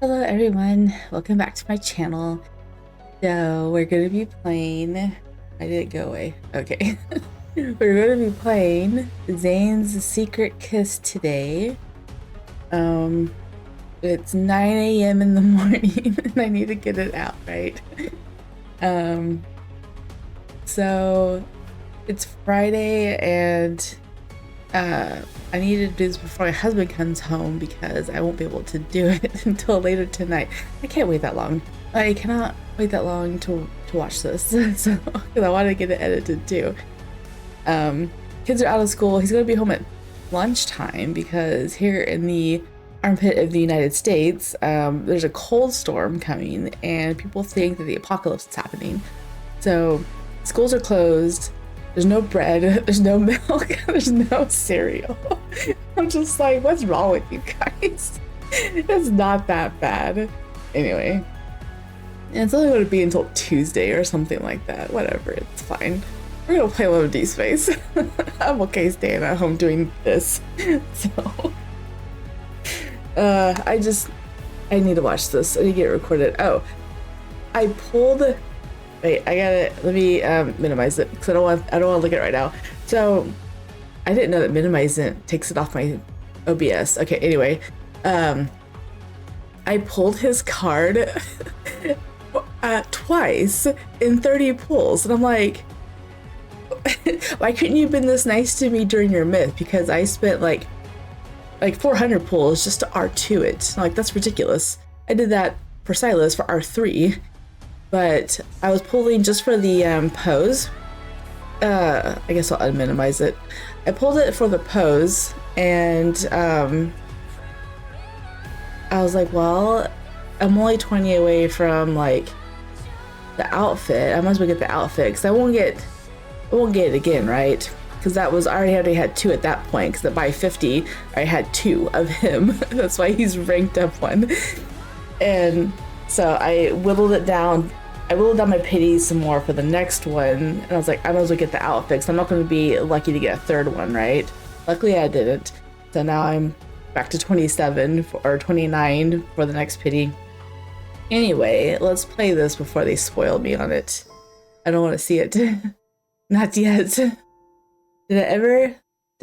Hello everyone, welcome back to my channel. So we're going to be playing, I didn't go away, okay. We're going to be playing Zayne's Secret Kiss today. It's 9 a.m. in the morning and I need to get it out, right? So it's Friday and I need to do this before my husband comes home because I won't be able to do it until later tonight. I can't wait that long. I cannot wait that long to watch this. So, because I want to get it edited too. Kids are out of school. He's going to be home at lunchtime because here in the armpit of the United States, there's a cold storm coming and people think that the apocalypse is happening. So schools are closed. There's no bread, there's no milk, there's no cereal. I'm just like, what's wrong with you guys? It's not that bad. Anyway, and it's only going to be until Tuesday or something like that. Whatever, it's fine. We're going to play a little Deepspace. I'm okay staying at home doing this. So, I need to watch this. I need to get it recorded. Oh, I pulled... Wait, I gotta, let me minimize it because I don't want to look at it right now. So I didn't know that minimizing takes it off my OBS. Okay, anyway, I pulled his card twice in 30 pulls, and I'm like, why couldn't you have been this nice to me during your myth? Because I spent like 400 pulls just to R2 it. Like, that's ridiculous. I did that for Silas for R3. But I was pulling just for the pose. I guess I'll unminimize it. I pulled it for the pose, and I was like, well, I'm only 20 away from like the outfit. I might as well get the outfit because I won't get it again, right? Because that was, I already had two at that point. Because by 50, I had two of him. That's why he's ranked up one. And so I whittled it down. I whittled down my pity some more for the next one. And I was like, I might as well get the outfit because I'm not going to be lucky to get a third one, right? Luckily, I didn't. So now I'm back to 27 or 29 for the next pity. Anyway, let's play this before they spoil me on it. I don't want to see it. Not yet. Did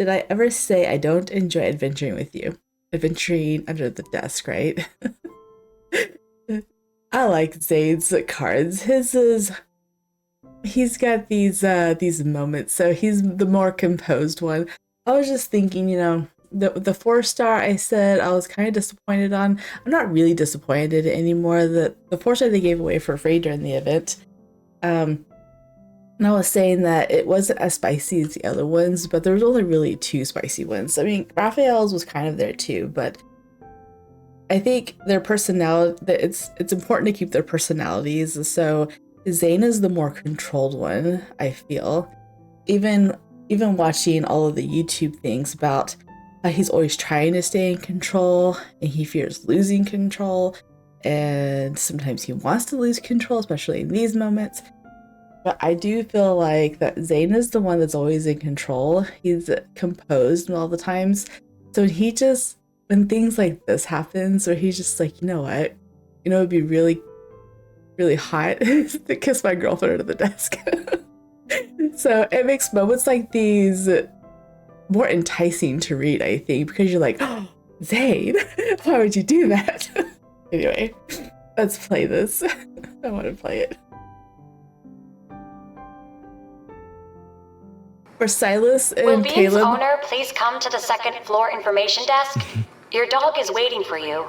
I ever say I don't enjoy adventuring with you? Adventuring under the desk, right? I like Zayne's cards. He's got these moments, so he's the more composed one. I was just thinking, you know, the 4-star I said I was kind of disappointed on. I'm not really disappointed anymore. The 4-star they gave away for free during the event. And I was saying that it wasn't as spicy as the other ones, but there was only really 2 spicy ones. I mean, Raphael's was kind of there too, but I think their personality, it's important to keep their personalities. So Zayne is the more controlled one, I feel. Even watching all of the YouTube things about how he's always trying to stay in control and he fears losing control, and sometimes he wants to lose control, especially in these moments. But I do feel like that Zayne is the one that's always in control. He's composed all the times. So when things like this happens, where he's just like, you know what? You know, it'd be really, really hot to kiss my girlfriend under the desk. So it makes moments like these more enticing to read, I think, because you're like, oh, Zayne, why would you do that? Anyway, let's play this. I want to play it. For Silas and Will Bean's Caleb. owner please come to the second floor information desk? Your dog is waiting for you.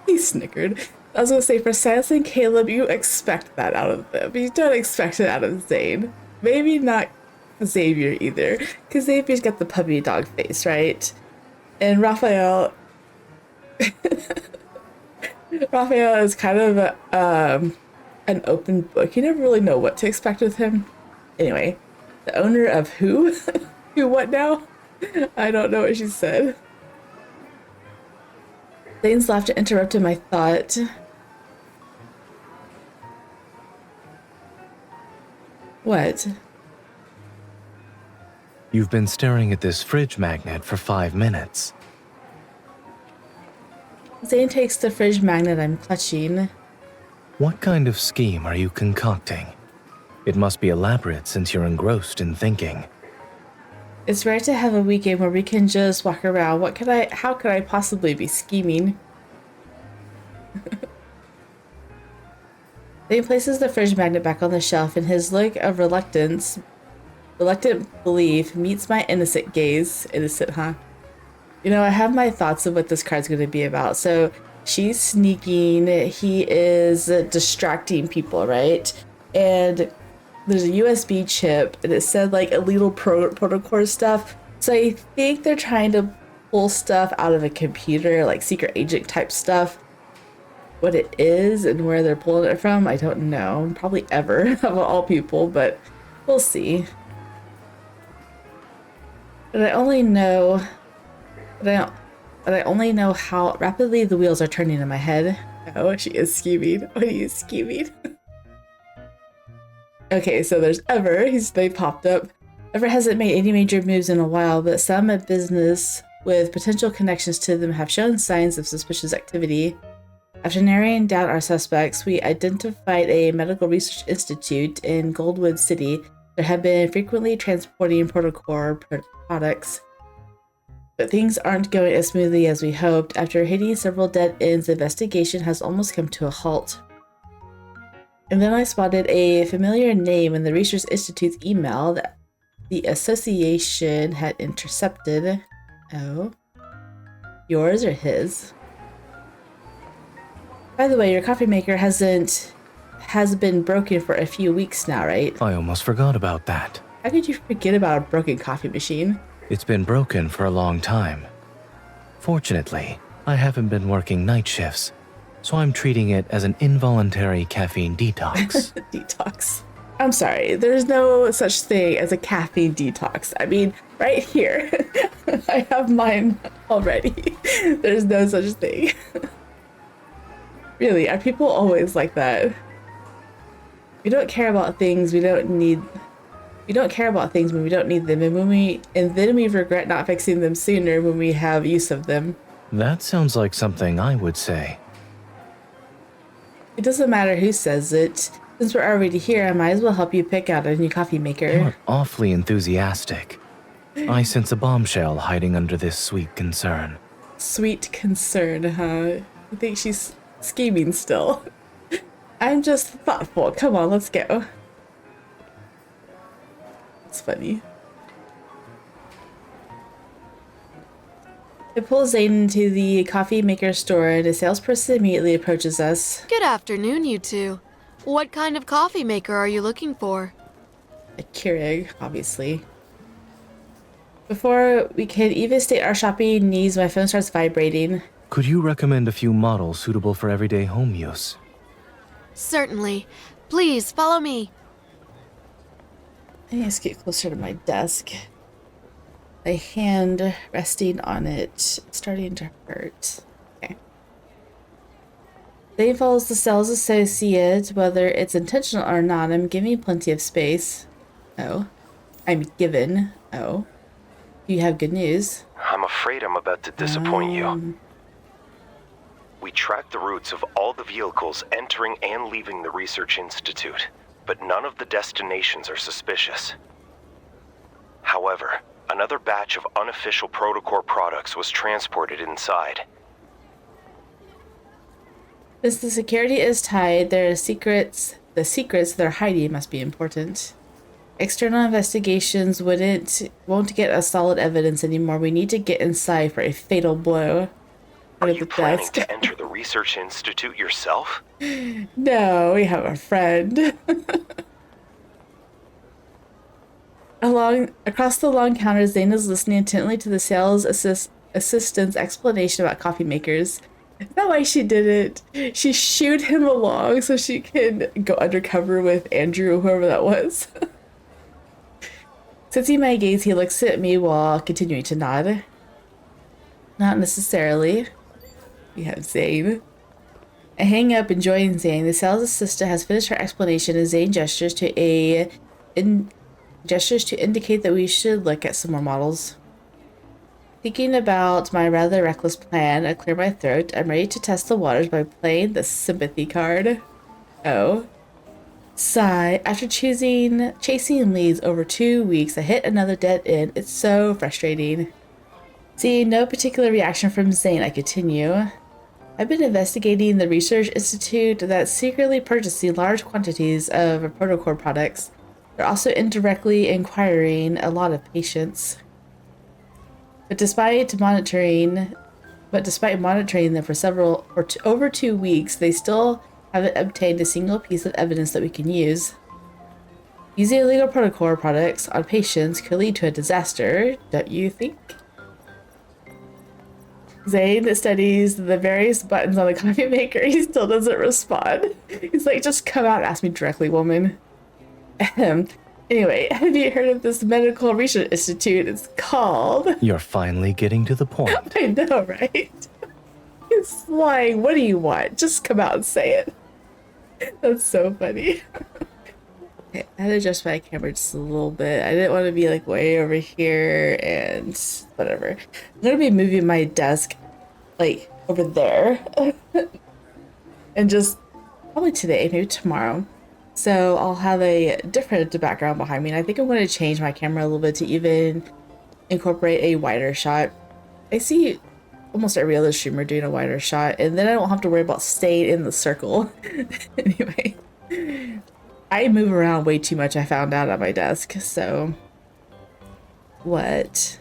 He snickered. I was gonna say, for Silas and Caleb, you expect that out of them. You don't expect it out of Zayne. Maybe not Xavier either, because Xavier's got the puppy dog face, right? And Raphael... Raphael is kind of an open book. You never really know what to expect with him. Anyway, the owner of who? Who what now? I don't know what she said. Zayne's laughter interrupted my thought. What? You've been staring at this fridge magnet for 5 minutes. Zayne takes the fridge magnet I'm clutching. What kind of scheme are you concocting? It must be elaborate since you're engrossed in thinking. It's rare to have a weekend where we can just walk around. How could I possibly be scheming? Then he places the fridge magnet back on the shelf, and his look of reluctant belief meets my innocent gaze. Innocent, huh? You know, I have my thoughts of what this card's going to be about. So she's sneaking. He is distracting people, right? And there's a USB chip, and it said like illegal protocol stuff. So I think they're trying to pull stuff out of a computer, like secret agent type stuff. What it is and where they're pulling it from, I don't know. Probably ever of all people, but we'll see. But I only know how rapidly the wheels are turning in my head. Oh, she is scheming. What are you scheming? Okay, so there's Ever. They popped up. Ever hasn't made any major moves in a while, but some at business with potential connections to them have shown signs of suspicious activity. After narrowing down our suspects, we identified a medical research institute in Goldwood City that had been frequently transporting protocol products. But things aren't going as smoothly as we hoped. After hitting several dead ends, the investigation has almost come to a halt. And then I spotted a familiar name in the Research Institute's email that the association had intercepted. Oh. Yours or his? By the way, your coffee maker has been broken for a few weeks now, right? I almost forgot about that. How could you forget about a broken coffee machine? It's been broken for a long time. Fortunately, I haven't been working night shifts, so I'm treating it as an involuntary caffeine detox. Detox. I'm sorry, there's no such thing as a caffeine detox. I mean, right here. I have mine already. There's no such thing. Really, are people always like that? We don't care about things we don't need. We don't care about things when we don't need them, and then we regret not fixing them sooner when we have use of them. That sounds like something I would say. It doesn't matter who says it. Since we're already here, I might as well help you pick out a new coffee maker. You're awfully enthusiastic. I sense a bombshell hiding under this sweet concern. Sweet concern, huh? I think she's scheming still. I'm just thoughtful. Come on, let's go. It's funny. I pull Zayne into the coffee maker store, and a salesperson immediately approaches us. Good afternoon, you two. What kind of coffee maker are you looking for? A Keurig, obviously. Before we can even state our shopping needs, my phone starts vibrating. Could you recommend a few models suitable for everyday home use? Certainly. Please, follow me. I need to get closer to my desk. My hand resting on it, starting to hurt. Okay. Zayne follows the sales associate, whether it's intentional or not. I'm giving plenty of space. Oh. I'm given. Oh. You have good news. I'm afraid I'm about to disappoint you. We tracked the routes of all the vehicles entering and leaving the Research Institute, but none of the destinations are suspicious. However, another batch of unofficial Protocol products was transported inside. Since the security is tied, the secrets they're hiding must be important. External investigations won't get us solid evidence anymore. We need to get inside for a fatal blow. Are you planning to enter the Research Institute yourself? No, we have a friend. Across the long counter, Zayne is listening intently to the sales assistant's explanation about coffee makers. Is that why she did it? She shooed him along so she can go undercover with Andrew, whoever that was. Sensing my gaze, he looks at me while continuing to nod. Not necessarily. We have Zayne. I hang up, enjoying Zayne. The sales assistant has finished her explanation, and Zayne gestures to indicate that we should look at some more models. Thinking about my rather reckless plan to clear my throat, I'm ready to test the waters by playing the sympathy card. Oh. Sigh. After chasing leads over 2 weeks, I hit another dead end. It's so frustrating. Seeing no particular reaction from Zayne, I continue. I've been investigating the research institute that's secretly purchasing large quantities of protocore products. They're also indirectly inquiring a lot of patients. But despite monitoring them for over 2 weeks, they still haven't obtained a single piece of evidence that we can use. Using illegal protocore products on patients could lead to a disaster, don't you think? Zayne studies the various buttons on the coffee maker. He still doesn't respond. He's like, just come out and ask me directly, woman. Anyway, have you heard of this medical research institute? It's called... You're finally getting to the point. I know, right? It's like, what do you want? Just come out and say it. That's so funny. Okay, I had to adjust my camera just a little bit. I didn't want to be like way over here and whatever. I'm gonna be moving my desk like over there and just probably today, maybe tomorrow. So I'll have a different background behind me. And I think I'm going to change my camera a little bit to even incorporate a wider shot. I see almost every other streamer doing a wider shot, and then I don't have to worry about staying in the circle. Anyway, I move around way too much, I found out at my desk, so... What?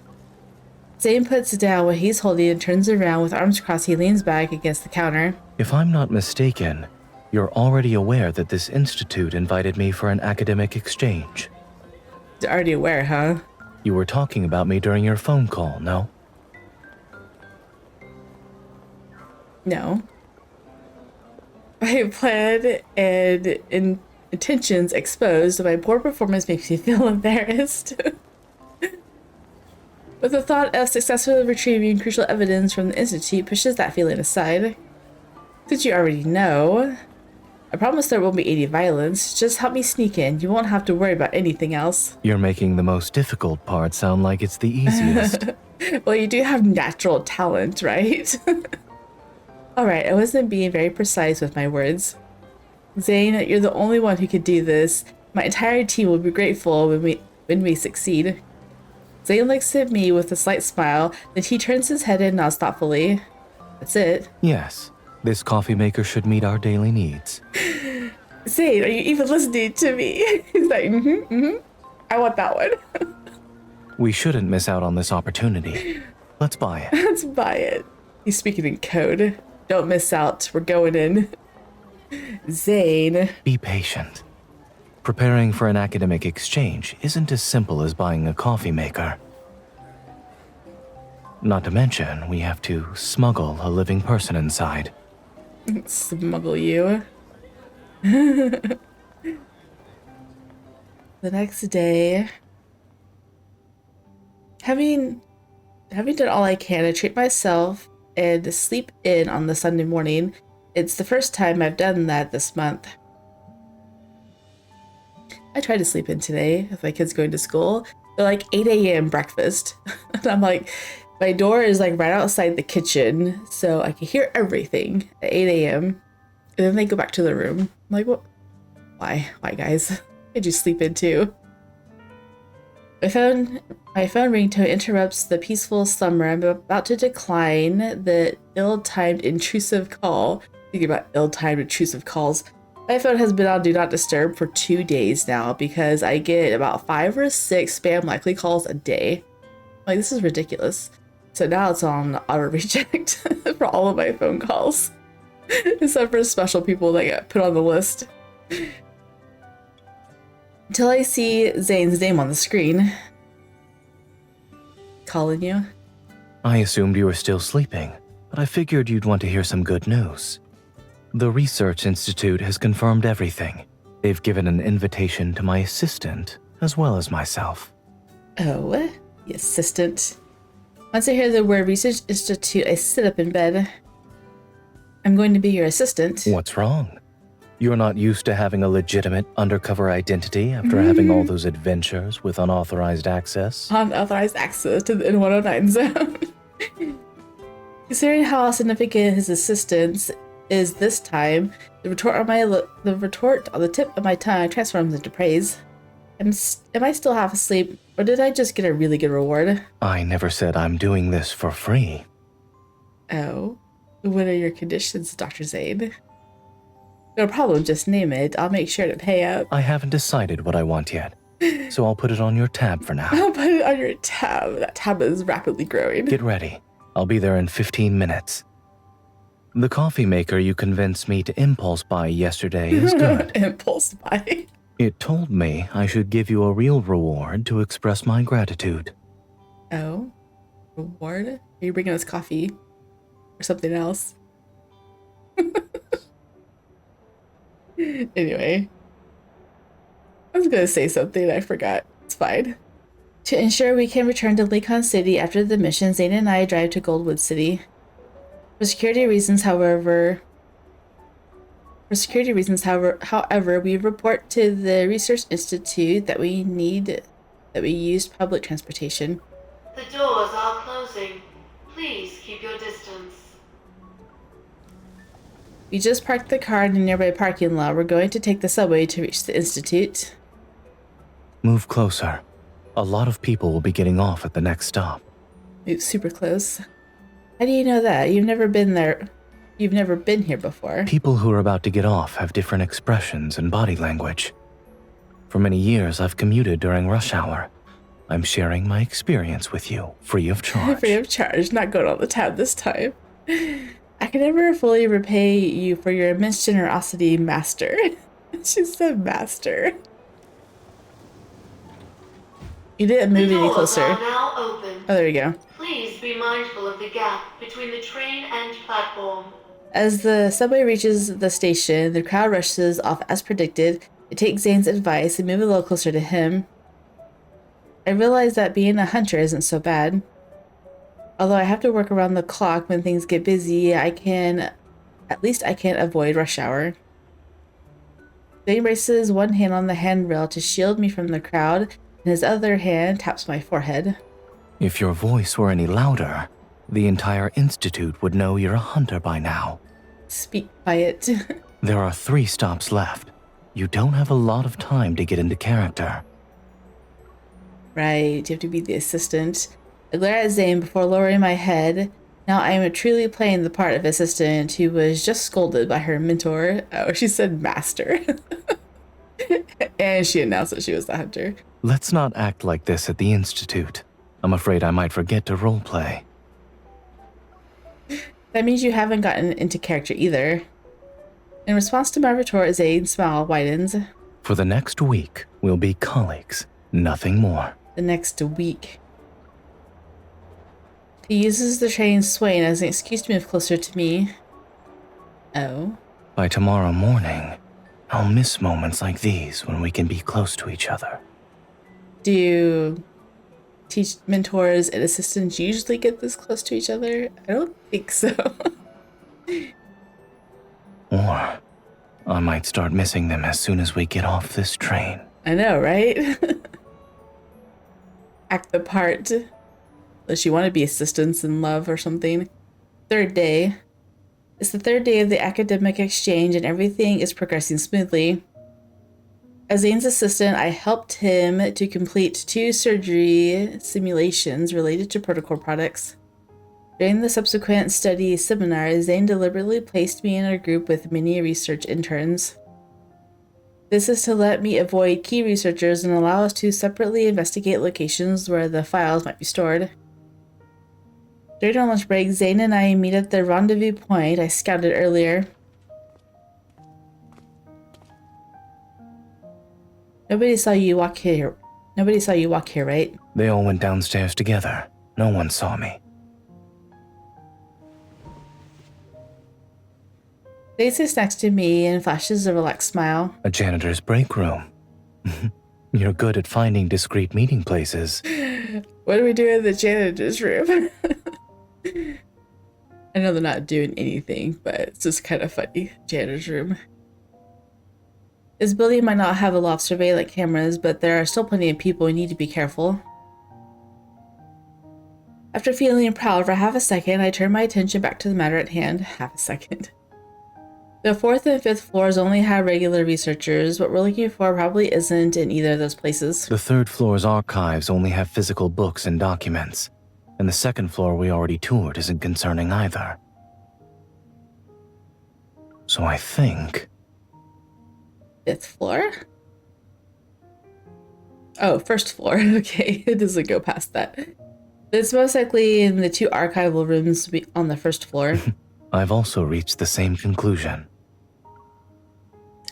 Zayne puts down what he's holding and turns around. With arms crossed, he leans back against the counter. If I'm not mistaken, you're already aware that this institute invited me for an academic exchange. You're already aware, huh? You were talking about me during your phone call, no? No. My plan and intentions exposed. My poor performance makes me feel embarrassed. But the thought of successfully retrieving crucial evidence from the Institute pushes that feeling aside. Since you already know, I promise there won't be any violence. Just help me sneak in. You won't have to worry about anything else. You're making the most difficult part sound like it's the easiest. Well, you do have natural talent, right? Alright, I wasn't being very precise with my words. Zayne, you're the only one who could do this. My entire team will be grateful when we succeed. Zayne looks at me with a slight smile, then he turns his head and nods thoughtfully. That's it. Yes, this coffee maker should meet our daily needs. Zayne, are you even listening to me? He's like, I want that one. We shouldn't miss out on this opportunity. Let's buy it. Let's buy it. He's speaking in code. Don't miss out. We're going in. Zayne. Be patient. Preparing for an academic exchange isn't as simple as buying a coffee maker. Not to mention, we have to smuggle a living person inside. Smuggle you. The next day, having done all I can to treat myself and sleep in on the Sunday morning, it's the first time I've done that this month. I tried to sleep in today with my kids going to school. They're like 8 a.m. breakfast. And I'm like, my door is like right outside the kitchen, so I can hear everything at 8 a.m. And then they go back to their room. I'm like, what? Why? Why, guys? Did you sleep in too? My phone ringtone interrupts the peaceful slumber. I'm about to decline the ill-timed intrusive call. Thinking about ill-timed intrusive calls. My phone has been on Do Not Disturb for 2 days now because I get about 5 or 6 spam likely calls a day. Like, this is ridiculous. So now it's on auto reject for all of my phone calls. Except for special people that get put on the list. Until I see Zayne's name on the screen. Calling you? I assumed you were still sleeping, but I figured you'd want to hear some good news. The Research Institute has confirmed everything. They've given an invitation to my assistant, as well as myself. Oh, the assistant. Once I hear the word Research Institute, I sit up in bed. I'm going to be your assistant. What's wrong? You're not used to having a legitimate undercover identity after having all those adventures with unauthorized access? Unauthorized access to the N109 zone. Considering how significant his assistance is this time, the retort on the tip of my tongue transforms into praise. Am I still half asleep, or did I just get a really good reward? I never said I'm doing this for free. Oh, what are your conditions, Dr. Zayne? No problem, just name it. I'll make sure to pay up. I haven't decided what I want yet, so I'll put it on your tab for now. I'll put it on your tab. That tab is rapidly growing. Get ready. I'll be there in 15 minutes. The coffee maker you convinced me to impulse buy yesterday is good. Impulse buy. It told me I should give you a real reward to express my gratitude. Oh? Reward? Are you bringing us coffee? Or something else? Anyway. I was gonna say something, I forgot. It's fine. To ensure we can return to Lakon City after the mission, Zayne and I drive to Goldwood City. For security reasons, however, we report to the Research Institute that we used public transportation. The doors are closing. Please keep your distance. We just parked the car in a nearby parking lot. We're going to take the subway to reach the Institute. Move closer. A lot of people will be getting off at the next stop. It's super close. How do you know that? You've never been there. You've never been here before. People who are about to get off have different expressions and body language. For many years, I've commuted during rush hour. I'm sharing my experience with you, free of charge. Free of charge, not going on the tab this time. I can never fully repay you for your immense generosity, Master. She said Master. You didn't move any closer. The doors are now open. Oh, there we go. Please be mindful of the gap between the train and platform. As the subway reaches the station, the crowd rushes off as predicted. I take Zayne's advice and move a little closer to him. I realize that being a hunter isn't so bad. Although I have to work around the clock when things get busy, at least I can avoid rush hour. Zayne braces one hand on the handrail to shield me from the crowd, and his other hand taps my forehead. If your voice were any louder, the entire institute would know you're a hunter by now. Speak quiet. There are 3 stops left. You don't have a lot of time to get into character. Right, you have to be the assistant. I glare at Zayne before lowering my head. Now I am truly playing the part of assistant who was just scolded by her mentor. Oh, she said master. And she announced that she was the hunter. Let's not act like this at the institute. I'm afraid I might forget to roleplay. That means you haven't gotten into character either. In response to my retort, Zayne's smile widens. For the next week, we'll be colleagues, nothing more. The next week. He uses the train swaying as an excuse to move closer to me. Oh. By tomorrow morning, I'll miss moments like these when we can be close to each other. Do you teach mentors and assistants usually get this close to each other? I don't think so. Or I might start missing them as soon as we get off this train. I know, right? Act the part. Unless you want to be assistants in love or something. 3rd day. It's the 3rd day of the academic exchange and everything is progressing smoothly. As Zayne's assistant, I helped him to complete 2 surgery simulations related to protocol products. During the subsequent study seminar, Zayne deliberately placed me in a group with many research interns. This is to let me avoid key researchers and allow us to separately investigate locations where the files might be stored. During our lunch break, Zayne and I meet at the rendezvous point I scouted earlier. Nobody saw you walk here, right? They all went downstairs together. No one saw me. Zayne sits next to me and flashes a relaxed smile. A janitor's break room. You're good at finding discreet meeting places. What do we do in the janitor's room? I know they're not doing anything, but it's just kind of funny. Janitor's room. This building might not have a lot of surveillance cameras, but there are still plenty of people who need to be careful. After feeling proud for half a second, I turn my attention back to the matter at hand. Half a second. The 4th and 5th floors only have regular researchers. What we're looking for probably isn't in either of those places. The 3rd floor's archives only have physical books and documents, and the 2nd floor we already toured isn't concerning either. So I think... 5th floor? Oh, 1st floor. Okay, it doesn't go past that. It's most likely in the 2 archival rooms on the 1st floor. I've also reached the same conclusion.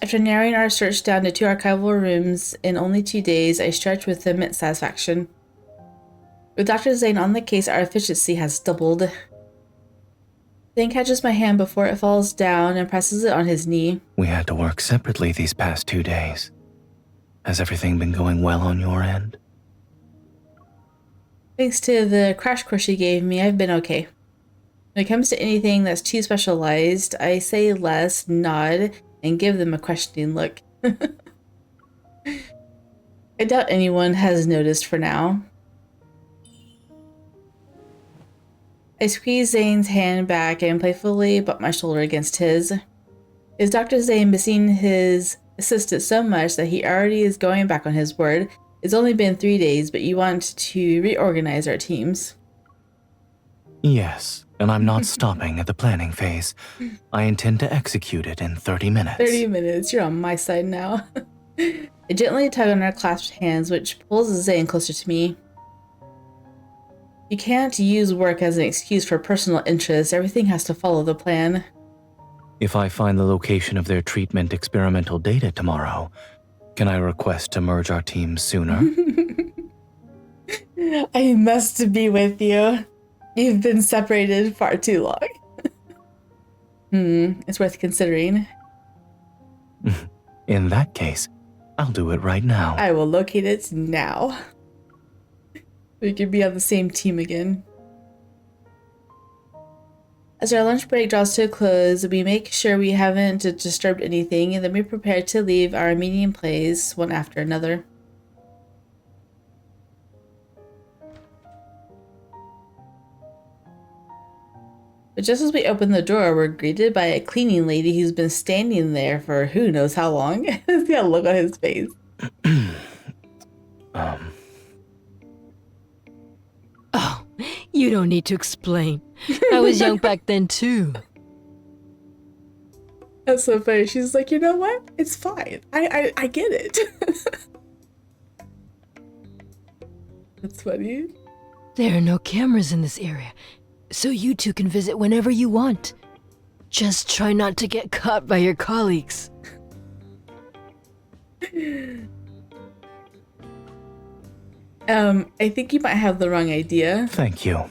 After narrowing our search down to 2 archival rooms in only 2 days, I stretch with immense satisfaction. With Dr. Zayne on the case, our efficiency has doubled. Zayne catches my hand before it falls down and presses it on his knee. We had to work separately these past 2 days. Has everything been going well on your end? Thanks to the crash course you gave me, I've been okay. When it comes to anything that's too specialized, I say less, nod, and give them a questioning look. I doubt anyone has noticed for now. I squeeze Zayne's hand back and playfully butt my shoulder against his. Is Dr. Zayne missing his assistant so much that he already is going back on his word? It's only been 3 days, but you want to reorganize our teams. Yes, and I'm not stopping at the planning phase. I intend to execute it in 30 minutes. 30 minutes, you're on my side now. I gently tug on our clasped hands, which pulls Zayne closer to me. You can't use work as an excuse for personal interest. Everything has to follow the plan. If I find the location of their treatment experimental data tomorrow, can I request to merge our teams sooner? I must be with you. You've been separated far too long. It's worth considering. In that case, I'll do it right now. I will locate it now. We could be on the same team again. As our lunch break draws to a close, we make sure we haven't disturbed anything, and then we prepare to leave our meeting place one after another. But just as we open the door, we're greeted by a cleaning lady who's been standing there for who knows how long. He's got a look on his face. Oh, you don't need to explain. I was young back then too. That's so funny. She's like, you know what? It's fine. I get it. That's funny. There are no cameras in this area, so you two can visit whenever you want. Just try not to get caught by your colleagues. I think you might have the wrong idea. Thank you.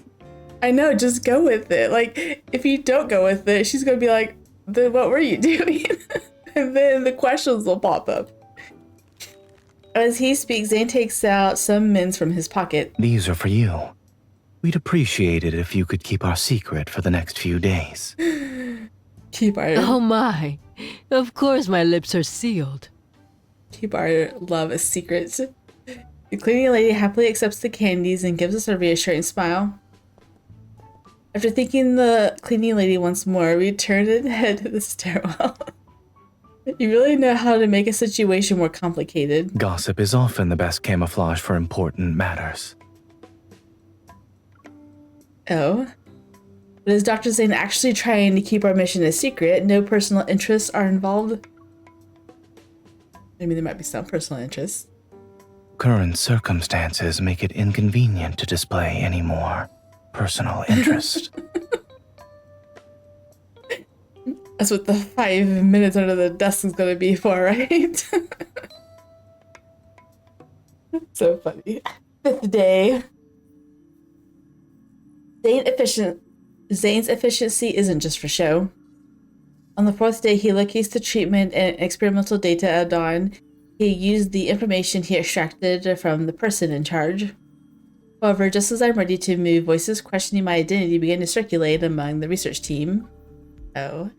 I know, just go with it. Like, if you don't go with it, she's gonna be like, then what were you doing? And then the questions will pop up. As he speaks, Zayne takes out some mints from his pocket. These are for you. We'd appreciate it if you could keep our secret for the next few days. Keep our Oh my. Of course my lips are sealed. keep our love a secret. The cleaning lady happily accepts the candies and gives us a reassuring smile. After thanking the cleaning lady once more, we turn and head to the stairwell. You really know how to make a situation more complicated. Gossip is often the best camouflage for important matters. Oh? But is Dr. Zayne actually trying to keep our mission a secret? No personal interests are involved? I mean, there might be some personal interests. Current circumstances make it inconvenient to display any more personal interest. That's what the 5 minutes under the desk is gonna be for, right? So funny. 5th day. Zayne's efficiency isn't just for show. On the 4th day, he locates the treatment and experimental data at dawn. He used the information he extracted from the person in charge. However, just as I'm ready to move, voices questioning my identity begin to circulate among the research team. Oh.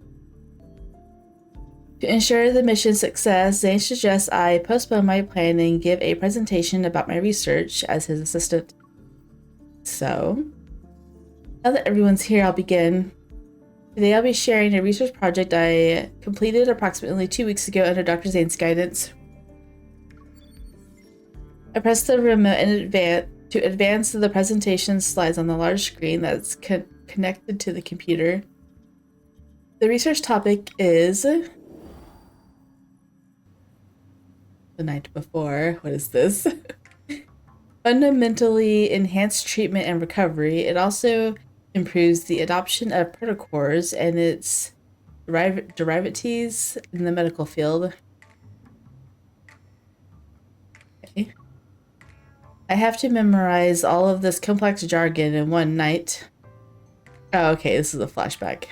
To ensure the mission's success, Zayne suggests I postpone my plan and give a presentation about my research as his assistant. So, Now that everyone's here, I'll begin. Today I'll be sharing a research project I completed approximately 2 weeks ago under Dr. Zayne's guidance. I pressed the remote to advance the presentation slides on the large screen that's connected to the computer. The research topic is the night before. What is this? Fundamentally enhanced treatment and recovery. It also improves the adoption of protocols and its derivatives in the medical field. Okay. I have to memorize all of this complex jargon in one night. Oh, okay, this is a flashback.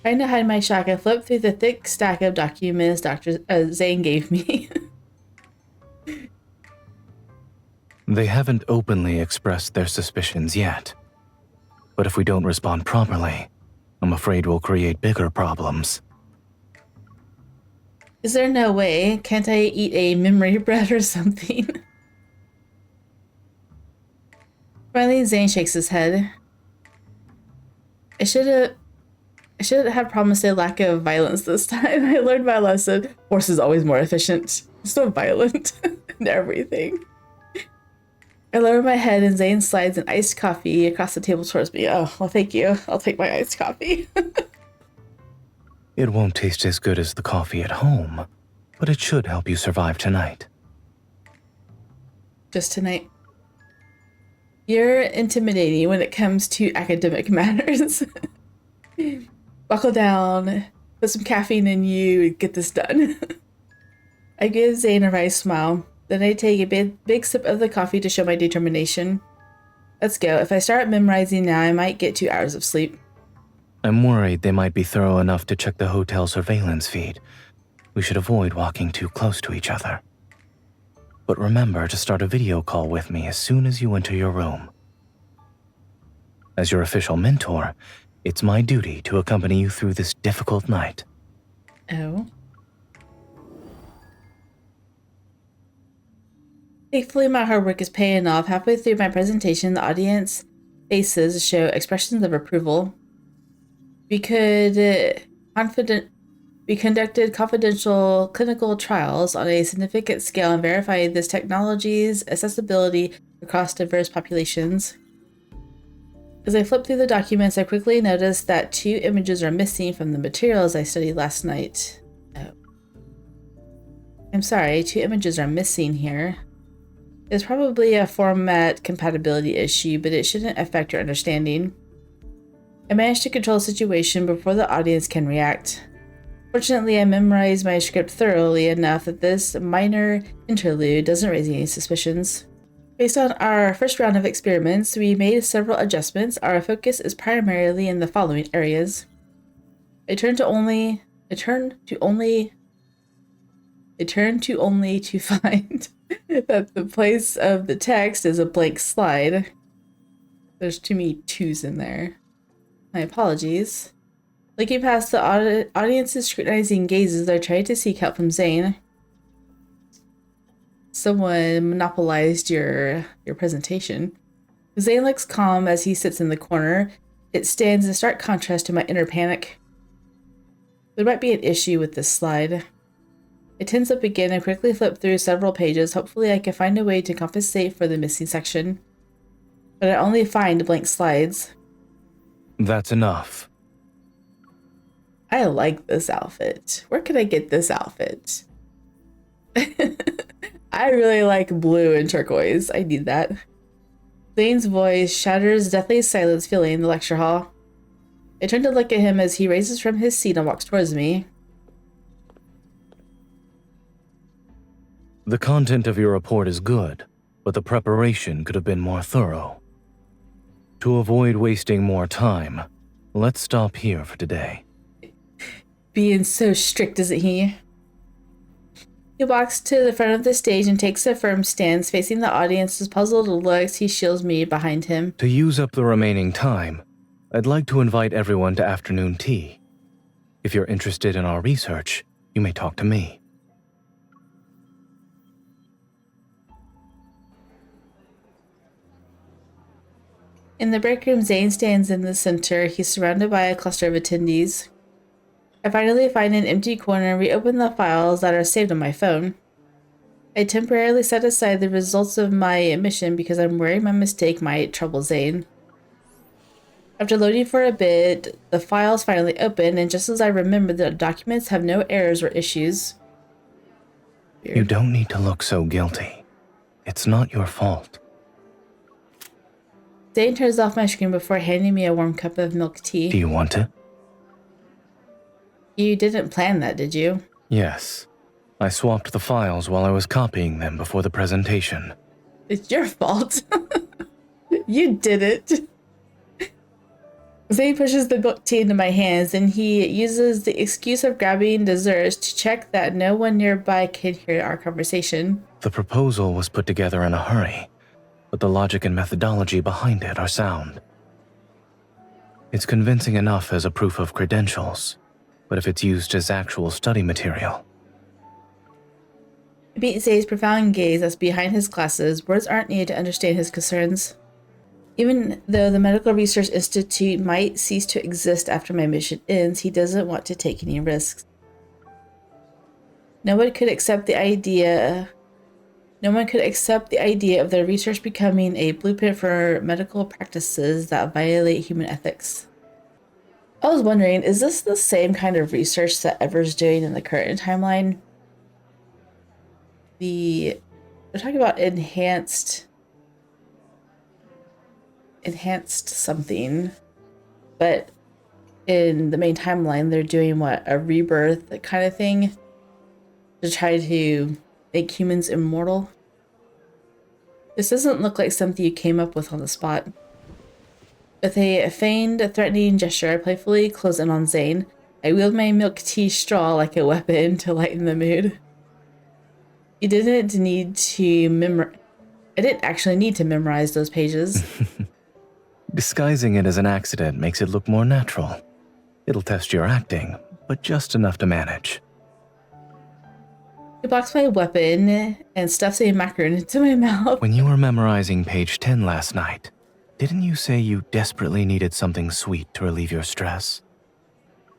Trying to hide my shock, I flipped through the thick stack of documents Dr. Zayne gave me. They haven't openly expressed their suspicions yet. But if we don't respond properly, I'm afraid we'll create bigger problems. Is there no way? Can't I eat a memory bread or something? Finally, Zayne shakes his head. I should have promised a lack of violence this time. I learned my lesson. Force is always more efficient. So violent and everything. I lower my head and Zayne slides an iced coffee across the table towards me. Oh, well, thank you. I'll take my iced coffee. It won't taste as good as the coffee at home, but it should help you survive tonight. Just tonight. You're intimidating when it comes to academic matters. Buckle down, put some caffeine in you, and get this done. I give Zayne a wry smile. Then I take a big sip of the coffee to show my determination. Let's go. If I start memorizing now, I might get 2 hours of sleep. I'm worried they might be thorough enough to check the hotel surveillance feed. We should avoid walking too close to each other. But remember to start a video call with me as soon as you enter your room. As your official mentor, it's my duty to accompany you through this difficult night. Oh. Thankfully, my hard work is paying off. Halfway through my presentation, the audience faces show expressions of approval. We conducted confidential clinical trials on a significant scale and verified this technology's accessibility across diverse populations. As I flip through the documents, I quickly noticed that 2 images are missing from the materials I studied last night. Oh. I'm sorry, 2 images are missing here. It's probably a format compatibility issue, but it shouldn't affect your understanding. I managed to control the situation before the audience can react. Fortunately, I memorized my script thoroughly enough that this minor interlude doesn't raise any suspicions. Based on our first round of experiments, we made several adjustments. Our focus is primarily in the following areas. I turn to only to find that the place of the text is a blank slide. There's too many 2's in there. My apologies. Looking past the audience's scrutinizing gazes, I tried to seek help from Zayne. Someone monopolized your presentation. Zayne looks calm as he sits in the corner. It stands in stark contrast to my inner panic. There might be an issue with this slide. I tense up again and quickly flip through several pages. Hopefully I can find a way to compensate for the missing section. But I only find blank slides. That's enough. I like this outfit. Where can I get this outfit? I really like blue and turquoise. I need that. Zayne's voice shatters deathly silence filling the lecture hall. I turn to look at him as he raises from his seat and walks towards me. The content of your report is good, but the preparation could have been more thorough. To avoid wasting more time, let's stop here for today. Being so strict, isn't he? He walks to the front of the stage and takes a firm stance, facing the audience's puzzled looks. He shields me behind him. To use up the remaining time, I'd like to invite everyone to afternoon tea. If you're interested in our research, you may talk to me. In the break room, Zayne stands in the center. He's surrounded by a cluster of attendees. I finally find an empty corner and reopen the files that are saved on my phone. I temporarily set aside the results of my mission because I'm worried my mistake might trouble Zayne. After loading for a bit, the files finally open, and just as I remember, the documents have no errors or issues. Weird. You don't need to look so guilty. It's not your fault. Zayne turns off my screen before handing me a warm cup of milk tea. Do you want it? You didn't plan that, did you? Yes. I swapped the files while I was copying them before the presentation. It's your fault. You did it. Zayne pushes the milk tea into my hands, and he uses the excuse of grabbing desserts to check that no one nearby can hear our conversation. The proposal was put together in a hurry, but the logic and methodology behind it are sound. It's convincing enough as a proof of credentials, but if it's used as actual study material... I meet Zayne's profound gaze as behind his glasses, words aren't needed to understand his concerns. Even though the Medical Research Institute might cease to exist after my mission ends, he doesn't want to take any risks. No one could accept the idea of their research becoming a blueprint for medical practices that violate human ethics. I was wondering, is this the same kind of research that Ever's doing in the current timeline? We're talking about enhanced something, but in the main timeline they're doing what, a rebirth kind of thing to try to make humans immortal. This doesn't look like something you came up with on the spot. With a feigned threatening gesture, I playfully close in on Zayne. I wield my milk tea straw like a weapon to lighten the mood. I didn't actually need to memorize those pages. Disguising it as an accident makes it look more natural. It'll test your acting, but just enough to manage. He blocks my weapon and stuffs a macaron into my mouth. When you were memorizing page 10 last night, didn't you say you desperately needed something sweet to relieve your stress?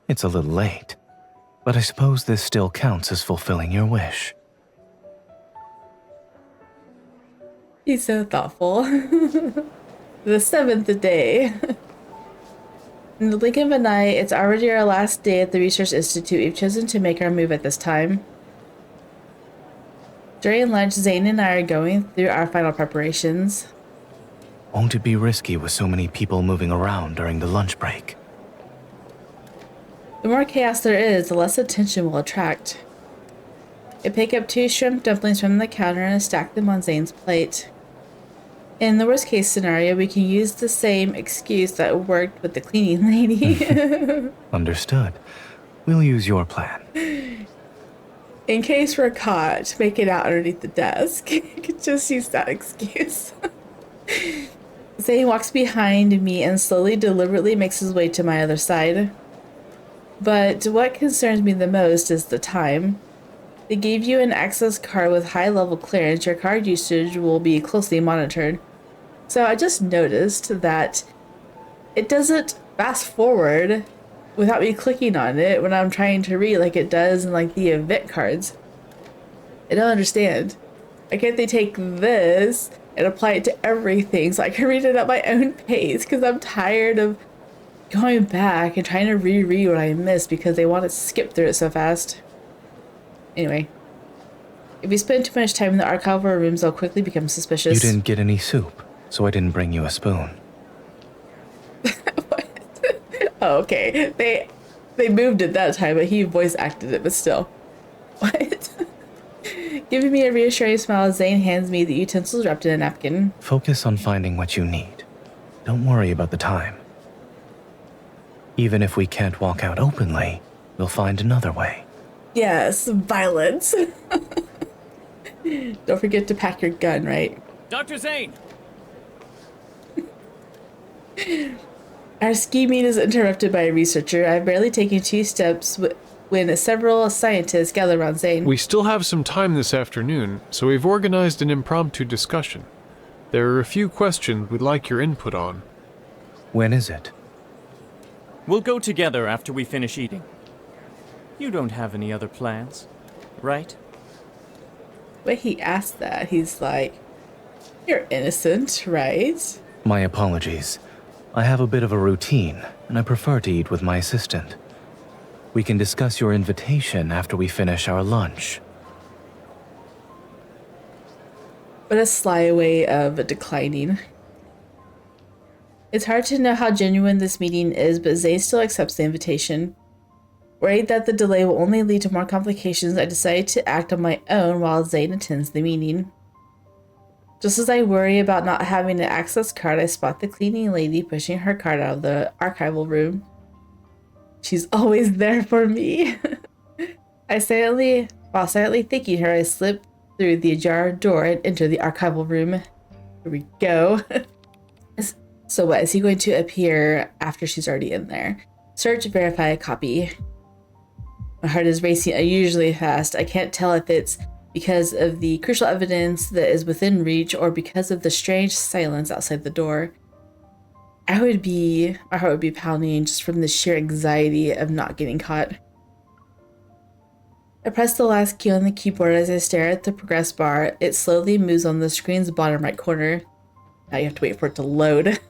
It's a little late, but I suppose this still counts as fulfilling your wish. He's so thoughtful. The seventh day. In the blink of an eye, it's already our last day at the Research Institute. We've chosen to make our move at this time. During lunch, Zayne and I are going through our final preparations. Won't it be risky with so many people moving around during the lunch break? The more chaos there is, the less attention we'll attract. I pick up 2 shrimp dumplings from the counter and stack them on Zayne's plate. In the worst case scenario, we can use the same excuse that worked with the cleaning lady. Understood. We'll use your plan. In case we're caught making out underneath the desk, you could just use that excuse. Zayne walks behind me and slowly, deliberately makes his way to my other side. But what concerns me the most is the time. They gave you an access card with high-level clearance. Your card usage will be closely monitored. So I just noticed that it doesn't fast forward without me clicking on it when I'm trying to read like it does in like the event cards. I don't understand. Why can't they take this and apply it to everything so I can read it at my own pace? Because I'm tired of going back and trying to reread what I missed because they want to skip through it so fast. Anyway, if we spend too much time in the archival rooms, I'll quickly become suspicious. You didn't get any soup, so I didn't bring you a spoon. What? Oh, okay. They moved it that time, but he voice acted it, but still. What? Giving me a reassuring smile, Zayne hands me the utensils wrapped in a napkin. Focus on finding what you need. Don't worry about the time. Even if we can't walk out openly, we'll find another way. Yes, violence. Don't forget to pack your gun, right? Dr. Zayne! Our scheming is interrupted by a researcher. I've barely taken 2 steps when several scientists gather around Zayne. We still have some time this afternoon, so we've organized an impromptu discussion. There are a few questions we'd like your input on. When is it? We'll go together after we finish eating. You don't have any other plans, right? When he asked that, he's like, "You're innocent, right?" My apologies. I have a bit of a routine, and I prefer to eat with my assistant. We can discuss your invitation after we finish our lunch. But a sly way of declining. It's hard to know how genuine this meeting is, but Zayne still accepts the invitation. Worried that the delay will only lead to more complications, I decided to act on my own while Zayne attends the meeting. Just as I worry about not having an access card, I spot the cleaning lady pushing her cart out of the archival room. She's always there for me. While silently thanking her, I slip through the ajar door and enter the archival room. Here we go. So what, is he going to appear after she's already in there? Search, verify, copy. My heart is racing unusually fast. I can't tell if it's because of the crucial evidence that is within reach or because of the strange silence outside the door. My heart would be pounding just from the sheer anxiety of not getting caught. I press the last key on the keyboard as I stare at the progress bar. It slowly moves on the screen's bottom right corner. Now you have to wait for it to load.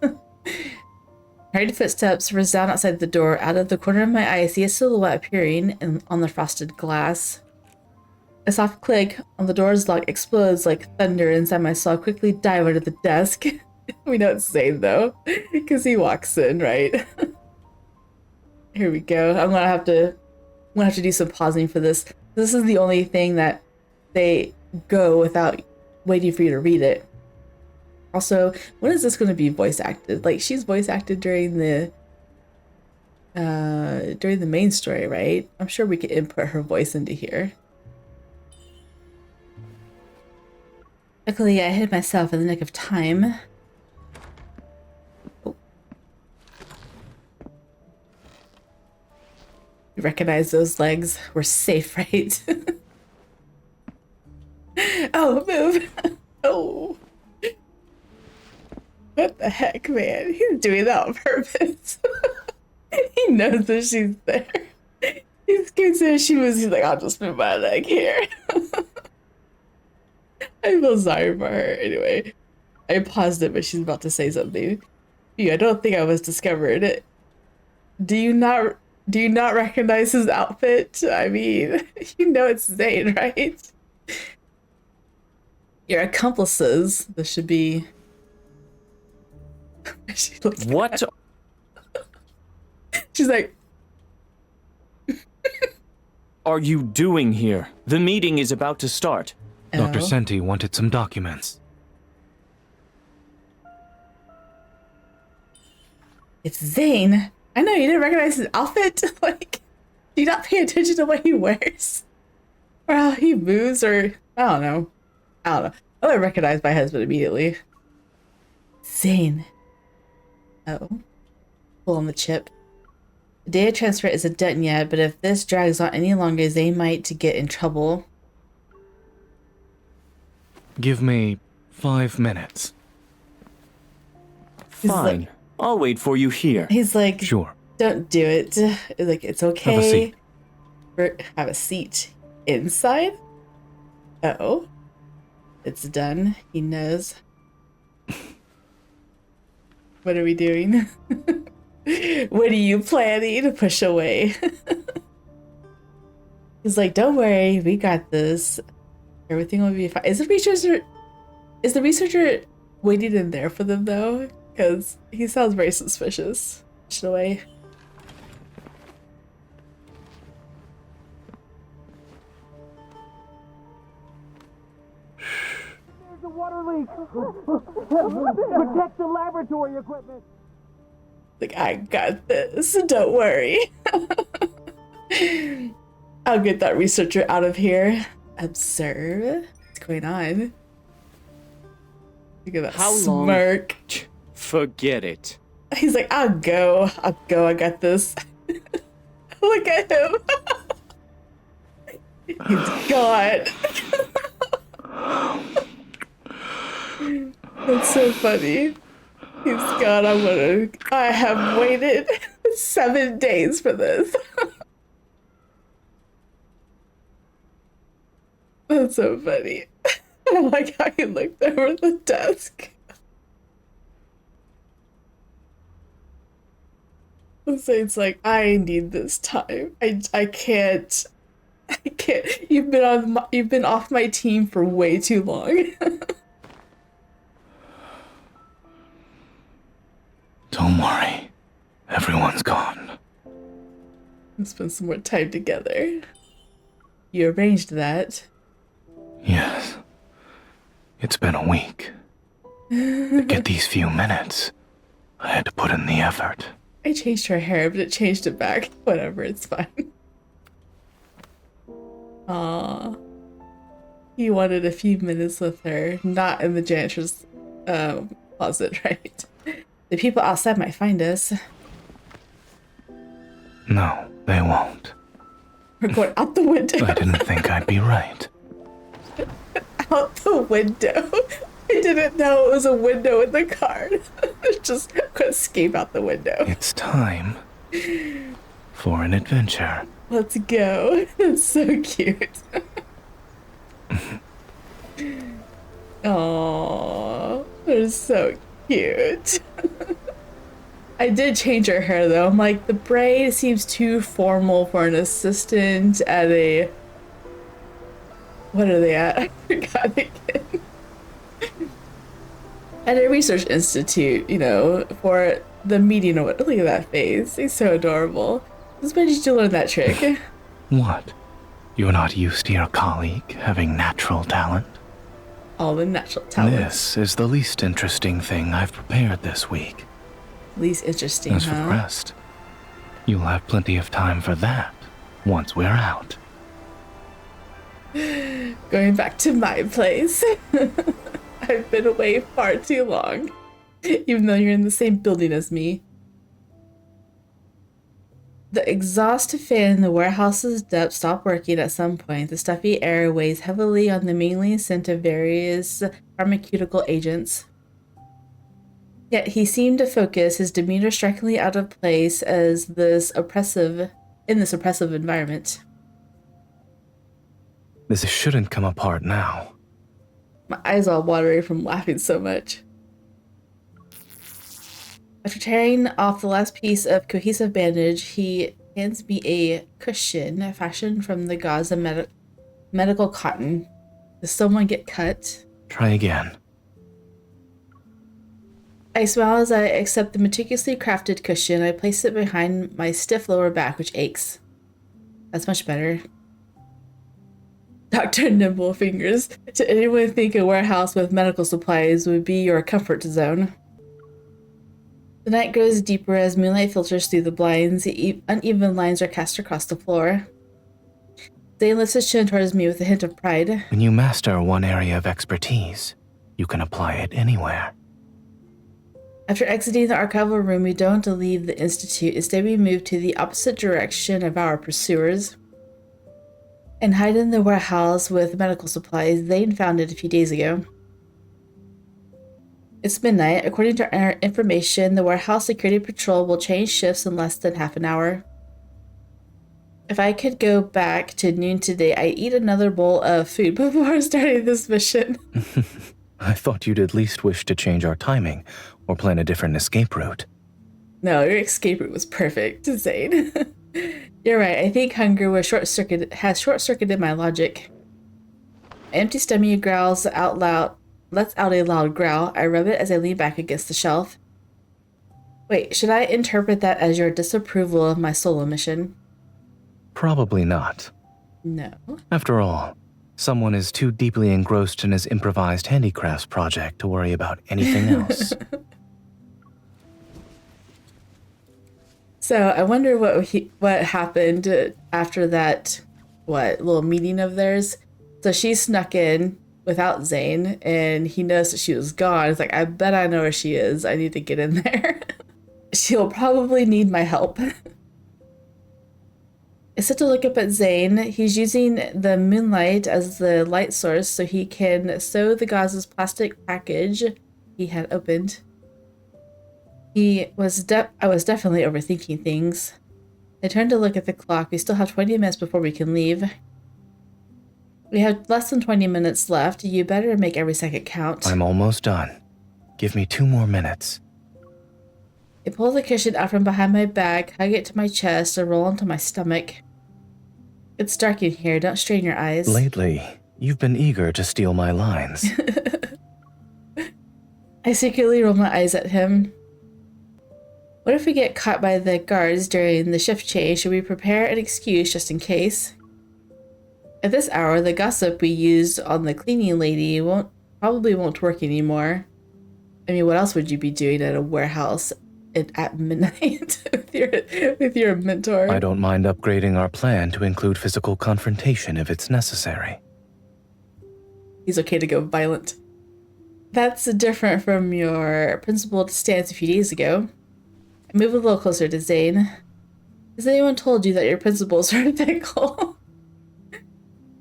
Hurried footsteps resound outside the door. Out of the corner of my eye, I see a silhouette appearing on the frosted glass. A soft click on the door's lock explodes like thunder inside my soul. I quickly dive under the desk. We know it's Zayne though, because he walks in, right? Here we go. I'm gonna have to do some pausing for this. This is the only thing that they go without waiting for you to read it. Also, when is this going to be voice acted? Like, she's voice acted during the main story, right? I'm sure we could input her voice into here. Luckily, I hid myself in the nick of time. Oh. You recognize those legs? We're safe, right? Oh, move! Oh. What the heck, man? He's doing that on purpose. He knows that she's there. He's considering she was, he's like, I'll just move my leg here. I feel sorry for her. Anyway, I paused it, but she's about to say something. I don't think I was discovered. Do you not recognize his outfit? I mean, you know it's Zayne, right? Your accomplices. This should be... What? She's like... are you doing here? The meeting is about to start. Dr. Senti wanted some documents. It's Zayne. I know you didn't recognize his outfit. Like, do you not pay attention to what he wears? Or how he moves, or I don't know. I recognize my husband immediately. Zayne. Oh. Pull on the chip. The data transfer isn't done yet, but if this drags on any longer, Zayne might get in trouble. Give me 5 minutes. Fine. Like, I'll wait for you here. He's like, Sure. Don't do it. Like, it's okay. Have a seat. Have a seat inside? Uh-oh. It's done. He knows. What are we doing? What are you planning to push away? He's like, don't worry, we got this. Everything will be fine. Is the researcher waiting in there for them though? Because he sounds very suspicious. Push it away. There's a water leak. Protect the laboratory equipment. Like, I got this. Don't worry. I'll get that researcher out of here. Observe. What's going on? Look at that smirk. Long? Forget it. He's like, I'll go. I got this. Look at him. He's gone. That's so funny. He's gone. I have waited 7 days for this. That's so funny. I like how he looked over the desk. So it's like, I need this time. I can't. You've been off my team for way too long. Don't worry. Everyone's gone. Let's spend some more time together. You arranged that. Yes. It's been a week. To get these few minutes, I had to put in the effort. I changed her hair, but it changed it back. Whatever, it's fine. Aww. He wanted a few minutes with her, not in the janitor's closet, right? The people outside might find us. No, they won't. We're going out the window. I didn't think I'd be right. Out the window. I didn't know it was a window in the car. Just escape out the window. It's time for an adventure. Let's go. That's so cute. Aww, they're so cute. I did change her hair though. I'm like, the braid seems too formal for an assistant at a... What are they at? I forgot again. At a research institute, you know, for the meeting or what. Look at that face. He's so adorable. Since when did you learn that trick? What? You're not used to your colleague having natural talent? All the natural talent. This is the least interesting thing I've prepared this week. Least interesting, As for the rest, you'll have plenty of time for that once we're out. Going back to my place. I've been away far too long, even though you're in the same building as me. The exhaust fan in the warehouse's depths stopped working at some point. The stuffy air weighs heavily on the mingling scent of various pharmaceutical agents. Yet he seemed to focus, his demeanor strikingly out of place in this oppressive environment. This shouldn't come apart now. My eyes all watery from laughing so much. After tearing off the last piece of cohesive bandage, he hands me a cushion fashioned from the gauze of medical cotton. Does someone get cut? Try again. I smile as I accept the meticulously crafted cushion. I place it behind my stiff lower back, which aches. That's much better. Dr. Nimble Fingers. To anyone think a warehouse with medical supplies would be your comfort zone. The night grows deeper as moonlight filters through the blinds. Uneven lines are cast across the floor. Zayne lifts his chin towards me with a hint of pride. When you master one area of expertise, you can apply it anywhere. After exiting the archival room, we don't leave the Institute. Instead, we move to the opposite direction of our pursuers and hide in the warehouse with medical supplies. Zayne found it a few days ago. It's midnight. According to our information, the warehouse security patrol will change shifts in less than half an hour. If I could go back to noon today, I'd eat another bowl of food before starting this mission. I thought you'd at least wish to change our timing or plan a different escape route. No, your escape route was perfect, Zayne. You're right. I think hunger has short-circuited my logic. My empty stomach growls out loud. Lets out a loud growl. I rub it as I lean back against the shelf. Wait, should I interpret that as your disapproval of my solo mission? Probably not. No. After all, someone is too deeply engrossed in his improvised handicrafts project to worry about anything else. So I wonder what happened after that, little meeting of theirs. So she snuck in without Zayne, and he knows that she was gone. It's like, I bet I know where she is. I need to get in there. She'll probably need my help. I set to look up at Zayne. He's using the moonlight as the light source so he can sew the gauze's plastic package he had opened. I was definitely overthinking things. I turned to look at the clock. We still have 20 minutes before we can leave. We have less than 20 minutes left. You better make every second count. I'm almost done. Give me 2 more minutes. I pull the cushion out from behind my back, hug it to my chest, and roll onto my stomach. It's dark in here. Don't strain your eyes. Lately, you've been eager to steal my lines. I secretly roll my eyes at him. What if we get caught by the guards during the shift change? Should we prepare an excuse just in case? At this hour, the gossip we used on the cleaning lady probably won't work anymore. I mean, what else would you be doing at a warehouse at midnight with your mentor? I don't mind upgrading our plan to include physical confrontation if it's necessary. He's okay to go violent. That's different from your principled stance a few days ago. I move a little closer to Zayne. Has anyone told you that your principles are fickle?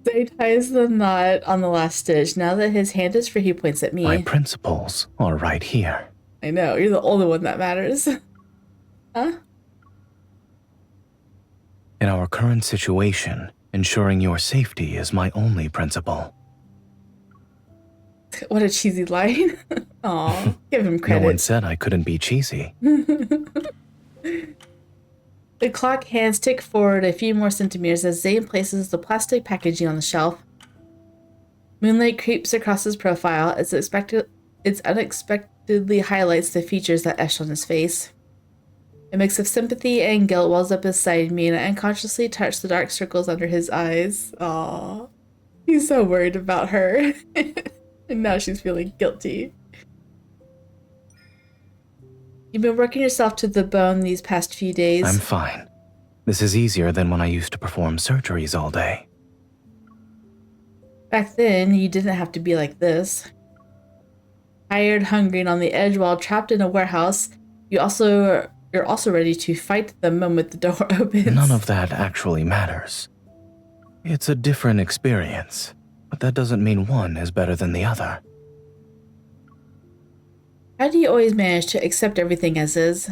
Zayne ties the knot on the last stitch. Now that his hand is free, he points at me. My principles are right here. I know, you're the only one that matters. Huh? In our current situation, ensuring your safety is my only principle. What a cheesy line. Aw, give him credit. No one said I couldn't be cheesy. The clock hands tick forward a few more centimeters as Zayne places the plastic packaging on the shelf. Moonlight creeps across his profile. It unexpectedly highlights the features that etched on his face. A mix of sympathy and guilt wells up inside me, and I unconsciously touch the dark circles under his eyes. Aww. He's so worried about her. And now she's feeling guilty. You've been working yourself to the bone these past few days. I'm fine. This is easier than when I used to perform surgeries all day. Back then, you didn't have to be like this. Tired, hungry, and on the edge while trapped in a warehouse, you're also ready to fight the moment the door opens. None of that actually matters. It's a different experience, but that doesn't mean one is better than the other. How do you always manage to accept everything as is?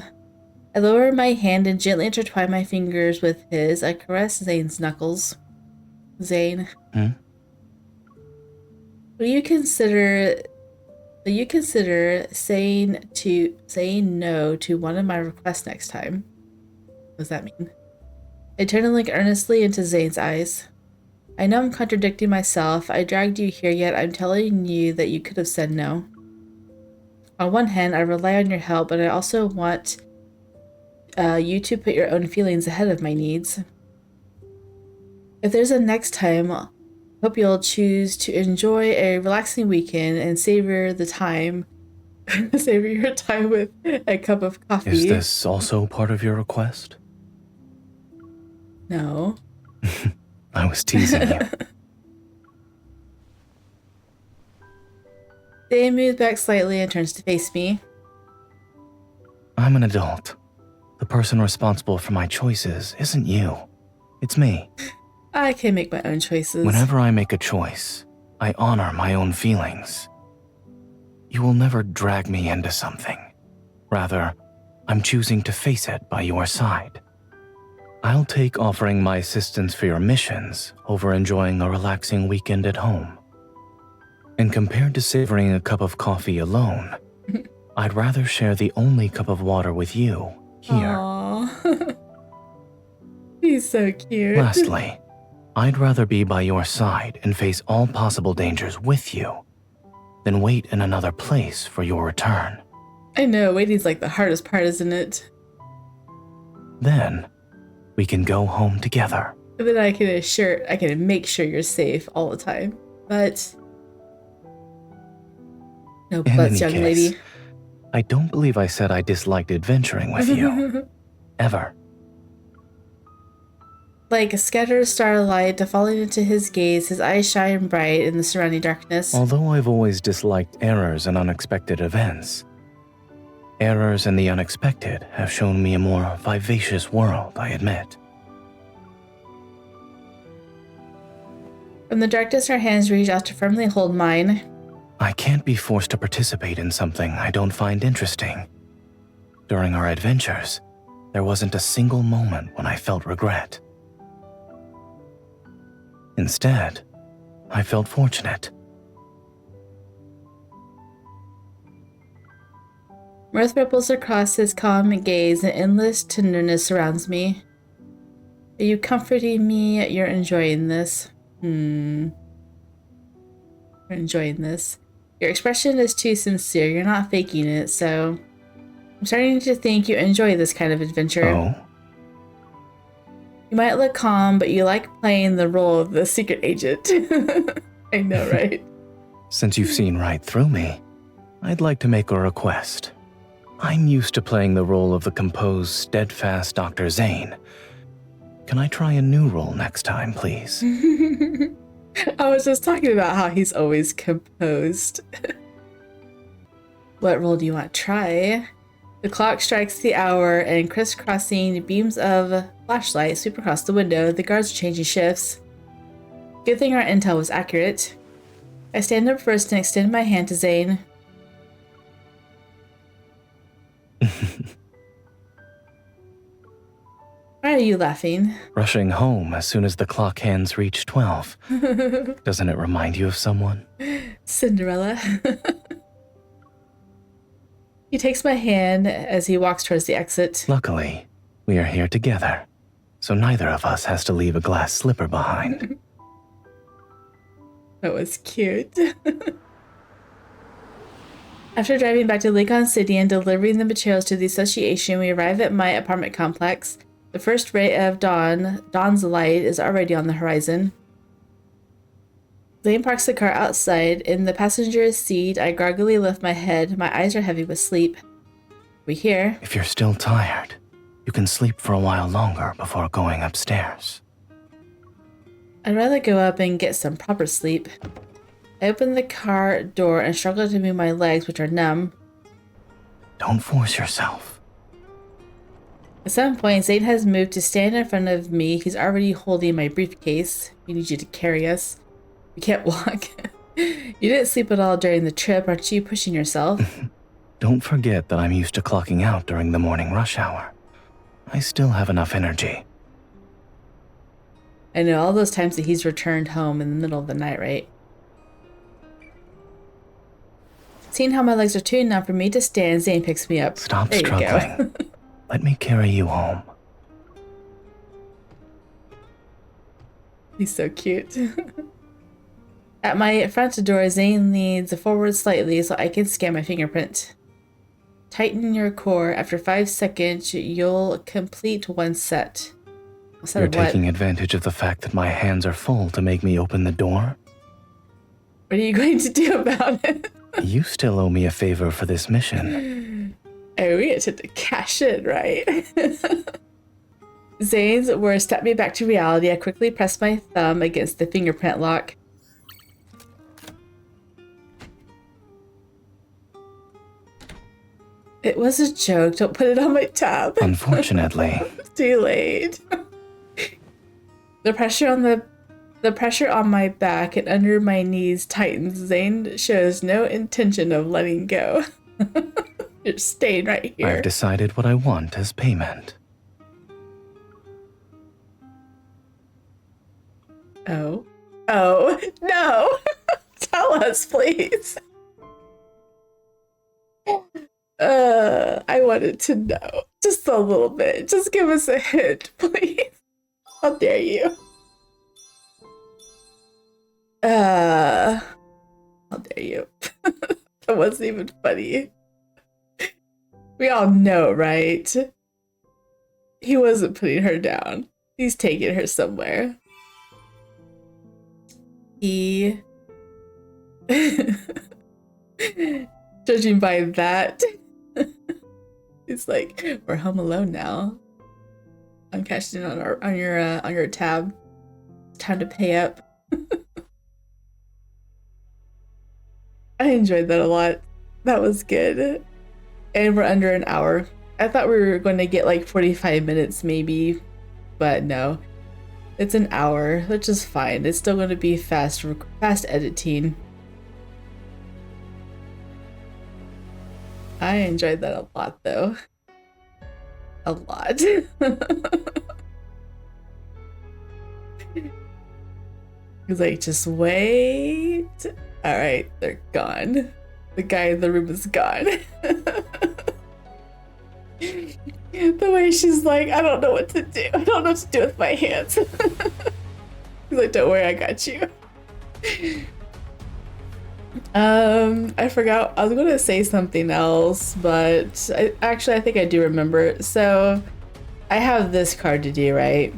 I lower my hand and gently intertwine my fingers with his. I caress Zayne's knuckles. Zayne. Will you consider saying no to one of my requests next time? What does that mean? I turn and look earnestly into Zayne's eyes. I know I'm contradicting myself. I dragged you here, yet I'm telling you that you could have said no. On one hand, I rely on your help, but I also want you to put your own feelings ahead of my needs. If there's a next time, I hope you'll choose to enjoy a relaxing weekend and savor the time. Savor your time with a cup of coffee. Is this also part of your request? No. I was teasing you. Zayne moves back slightly and turns to face me. I'm an adult. The person responsible for my choices isn't you. It's me. I can make my own choices. Whenever I make a choice, I honor my own feelings. You will never drag me into something. Rather, I'm choosing to face it by your side. I'll take offering my assistance for your missions over enjoying a relaxing weekend at home. And compared to savoring a cup of coffee alone, I'd rather share the only cup of water with you here. Aww. He's so cute. Lastly, I'd rather be by your side and face all possible dangers with you than wait in another place for your return. I know, waiting's like the hardest part, isn't it? Then, we can go home together. And then I can make sure you're safe all the time. But no In buts, any young case, lady. I don't believe I said I disliked adventuring with you. Ever. Like a scattered starlight falling into his gaze, his eyes shine bright in the surrounding darkness. Although I've always disliked errors and unexpected events, errors and the unexpected have shown me a more vivacious world, I admit. From the darkness, her hands reach out to firmly hold mine. I can't be forced to participate in something I don't find interesting. During our adventures, there wasn't a single moment when I felt regret. Instead, I felt fortunate. Mirth ripples across his calm gaze and endless tenderness surrounds me. Are you comforting me? You're enjoying this. You're enjoying this. Your expression is too sincere. You're not faking it, so I'm starting to think you enjoy this kind of adventure. Oh? You might look calm, but you like playing the role of the secret agent. I know, right? Since you've seen right through me, I'd like to make a request. I'm used to playing the role of the composed, steadfast Dr. Zayne. Can I try a new role next time, please? I was just talking about how he's always composed. What role do you want to try? The clock strikes the hour and crisscrossing beams of flashlight sweep across the window. The guards are changing shifts. Good thing our intel was accurate. I stand up first and extend my hand to Zayne. Why are you laughing? Rushing home as soon as the clock hands reach 12. Doesn't it remind you of someone? Cinderella. He takes my hand as he walks towards the exit. Luckily, we are here together, so neither of us has to leave a glass slipper behind. That was cute. After driving back to Lincoln City and delivering the materials to the association, we arrive at my apartment complex. The first ray of dawn's light is already on the horizon. Zayne parks the car outside. In the passenger seat, I groggily lift my head. My eyes are heavy with sleep. We here. If you're still tired, you can sleep for a while longer before going upstairs. I'd rather go up and get some proper sleep. I open the car door and struggle to move my legs, which are numb. Don't force yourself. At some point, Zayne has moved to stand in front of me. He's already holding my briefcase. We need you to carry us. We can't walk. You didn't sleep at all during the trip. Aren't you pushing yourself? Don't forget that I'm used to clocking out during the morning rush hour. I still have enough energy. I know all those times that he's returned home in the middle of the night, right? Seeing how my legs are too numb for me to stand, Zayne picks me up. Stop there struggling. Let me carry you home. He's so cute. At my front door, Zayne leans forward slightly so I can scan my fingerprint. Tighten your core. After 5 seconds, you'll complete one set. You're taking advantage of the fact that my hands are full to make me open the door? What are you going to do about it? You still owe me a favor for this mission. Oh, we get to cash in, right? Zayne's words step me back to reality. I quickly press my thumb against the fingerprint lock. It was a joke. Don't put it on my tab. Unfortunately. Too late. The pressure on my back and under my knees tightens. Zayne shows no intention of letting go. You're staying right here. I've decided what I want as payment. Oh. Oh, no. Tell us, please. I wanted to know. Just a little bit. Just give us a hint, please. How dare you? How dare you? That wasn't even funny. We all know, right? He wasn't putting her down. He's taking her somewhere. He... Judging by that, it's like, we're home alone now. I'm cashing in on your tab. It's time to pay up. I enjoyed that a lot. That was good. And we're under an hour. I thought we were going to get like 45 minutes maybe, but no. It's an hour, which is fine. It's still going to be fast editing. I enjoyed that a lot though. a lot. He's like, just wait. All right, they're gone. The guy in the room is gone. The way she's like, I don't know what to do. I don't know what to do with my hands. He's like, don't worry, I got you. I forgot. I was gonna say something else, but I think I do remember. So I have this card to do, right?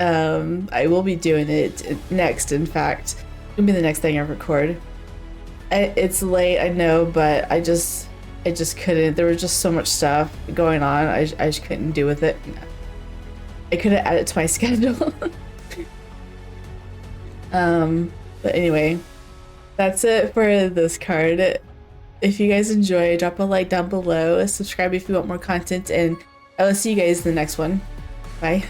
I will be doing it next. In fact, it'll be the next thing I record. It's late, I know, but I just couldn't. There was just so much stuff going on. I just couldn't do with it. I couldn't add it to my schedule. But anyway, that's it for this card. If you guys enjoy, drop a like down below, subscribe if you want more content, and I will see you guys in the next one. Bye.